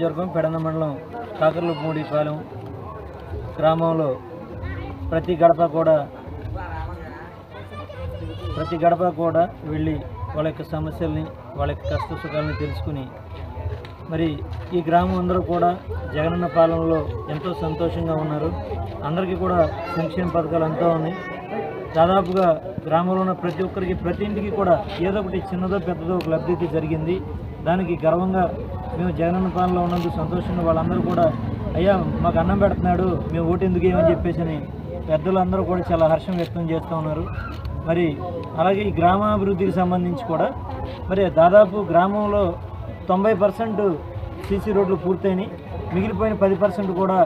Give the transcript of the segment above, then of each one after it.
నియోజకవర్గం పెడన మండలం కాకర్లపూడిపాలెం గ్రామంలో ప్రతి గడప కూడా వెళ్ళి వాళ్ళ యొక్క సమస్యల్ని వాళ్ళ యొక్క కష్ట సుఖాలని తెలుసుకుని మరి ఈ గ్రామం అందరూ కూడా జగనన్న పాలనలో ఎంతో సంతోషంగా ఉన్నారు. అందరికీ కూడా సంక్షేమ పథకాలు అంతా ఉన్నాయి. దాదాపుగా గ్రామంలో ఉన్న ప్రతి ఒక్కరికి ప్రతి ఇంటికి కూడా ఏదో ఒకటి చిన్నదో పెద్దదో ఒక లబ్ధి అయితే జరిగింది. దానికి గర్వంగా మేము జగనన్న పాలనలో ఉన్నందుకు సంతోషంగా వాళ్ళందరూ కూడా అయ్యా మాకు అన్నం పెడుతున్నాడు మేము ఓటు ఎందుకు ఏమని చెప్పేసి అని పెద్దలందరూ కూడా చాలా హర్షం వ్యక్తం చేస్తూ ఉన్నారు. మరి అలాగే ఈ గ్రామాభివృద్ధికి సంబంధించి కూడా మరి దాదాపు గ్రామంలో 90% సీసీ రోడ్లు పూర్తయినాయి. మిగిలిపోయిన 10% కూడా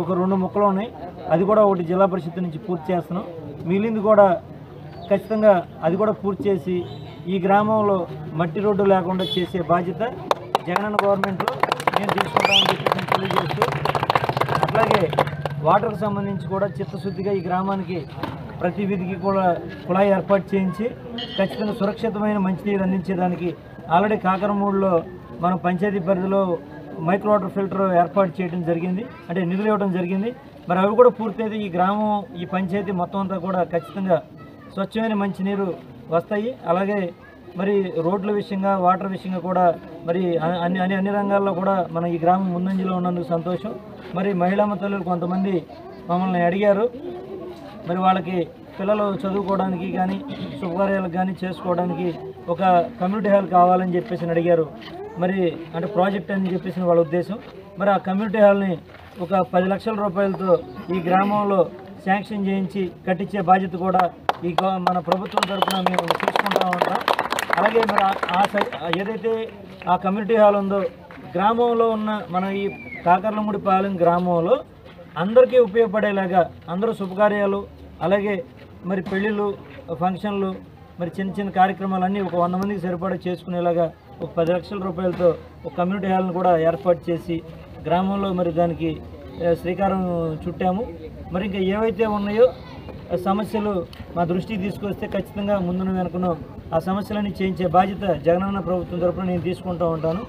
ఒక 2 ముక్కలు ఉన్నాయి. అది కూడా ఒకటి జిల్లా పరిషత్ నుంచి పూర్తి చేస్తున్నాం. మిగిలింది కూడా ఖచ్చితంగా అది కూడా పూర్తి చేసి ఈ గ్రామంలో మట్టి రోడ్డు లేకుండా చేసే బాధ్యత జగనన్న గవర్నమెంట్లో నేను తీసుకుంటామని చెప్పి తెలియజేస్తూ, అట్లాగే వాటర్కు సంబంధించి కూడా చిత్తశుద్ధిగా ఈ గ్రామానికి ప్రతి వీధికి కూడా కుళాయి ఏర్పాటు చేయించి ఖచ్చితంగా సురక్షితమైన మంచినీరు అందించేదానికి ఆల్రెడీ కాకరమూడులో మనం పంచాయతీ పరిధిలో మైక్రో వాటర్ ఫిల్టర్ ఏర్పాటు చేయడం జరిగింది, అంటే నిధులు ఇవ్వడం జరిగింది. మరి అవి కూడా పూర్తయితే ఈ గ్రామం ఈ పంచాయతీ మొత్తం అంతా కూడా ఖచ్చితంగా స్వచ్ఛమైన మంచినీరు వస్తాయి. అలాగే మరి రోడ్ల విషయంగా వాటర్ విషయంగా కూడా మరి అన్ని రంగాల్లో కూడా మన ఈ గ్రామం ముందంజలో ఉన్నందుకు సంతోషం. మరి మహిళా తల్లులు కొంతమంది మమ్మల్ని అడిగారు, మరి వాళ్ళకి పిల్లలు చదువుకోవడానికి కానీ శుభకార్యాలకు కానీ చేసుకోవడానికి ఒక కమ్యూనిటీ హాల్ కావాలని చెప్పేసి అడిగారు. మరి అంటే ప్రాజెక్ట్ అని చెప్పేసి వాళ్ళ ఉద్దేశం. మరి ఆ కమ్యూనిటీ హాల్ని ఒక 10 లక్షల రూపాయలతో ఈ గ్రామంలో శాంక్షన్ చేయించి కట్టించే బాధ్యత కూడా ఈ మన ప్రభుత్వం తరఫున మేము తీసుకుంటూ ఉంటాం. అలాగే మరి ఏదైతే ఆ కమ్యూనిటీ హాల్ ఉందో గ్రామంలో ఉన్న మన ఈ కాకర్లపూడిపాలెం గ్రామంలో అందరికీ ఉపయోగపడేలాగా అందరూ శుభకార్యాలు అలాగే మరి పెళ్ళిళ్ళు ఫంక్షన్లు మరి చిన్న కార్యక్రమాలన్నీ ఒక 100 మందికి సరిపడా చేసుకునేలాగా ఒక 10 లక్షల రూపాయలతో ఒక కమ్యూనిటీ హాల్ను కూడా ఏర్పాటు చేసి గ్రామంలో మరి దానికి శ్రీకారం చుట్టాము. మరి ఇంకా ఏవైతే ఉన్నాయో సమస్యలు మా దృష్టికి తీసుకొస్తే ఖచ్చితంగా ముందున వెనుకను ఆ సమస్యలన్నీ చేయించే బాధ్యత జగనన్న ప్రభుత్వం తరఫున నేను తీసుకుంటూ ఉంటాను.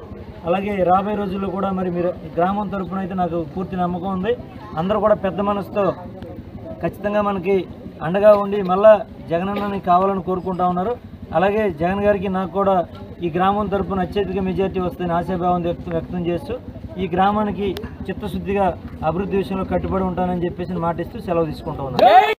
అలాగే రాబోయే రోజుల్లో కూడా మరి మీరు గ్రామం తరఫున అయితే నాకు పూర్తి నమ్మకం ఉంది. అందరూ కూడా పెద్ద మనసుతో ఖచ్చితంగా మనకి అండగా ఉండి మళ్ళా జగనన్నని కావాలని కోరుకుంటా ఉన్నారు. అలాగే జగన్ గారికి నాకు కూడా ఈ గ్రామం తరఫున అత్యధిక మెజార్టీ వస్తుందని ఆశాభావం వ్యక్తం చేస్తూ ఈ గ్రామానికి చిత్తశుద్ధిగా అభివృద్ధి విషయంలో కట్టుబడి ఉంటానని చెప్పేసి మాటిస్తూ సెలవు తీసుకుంటా ఉన్నాను.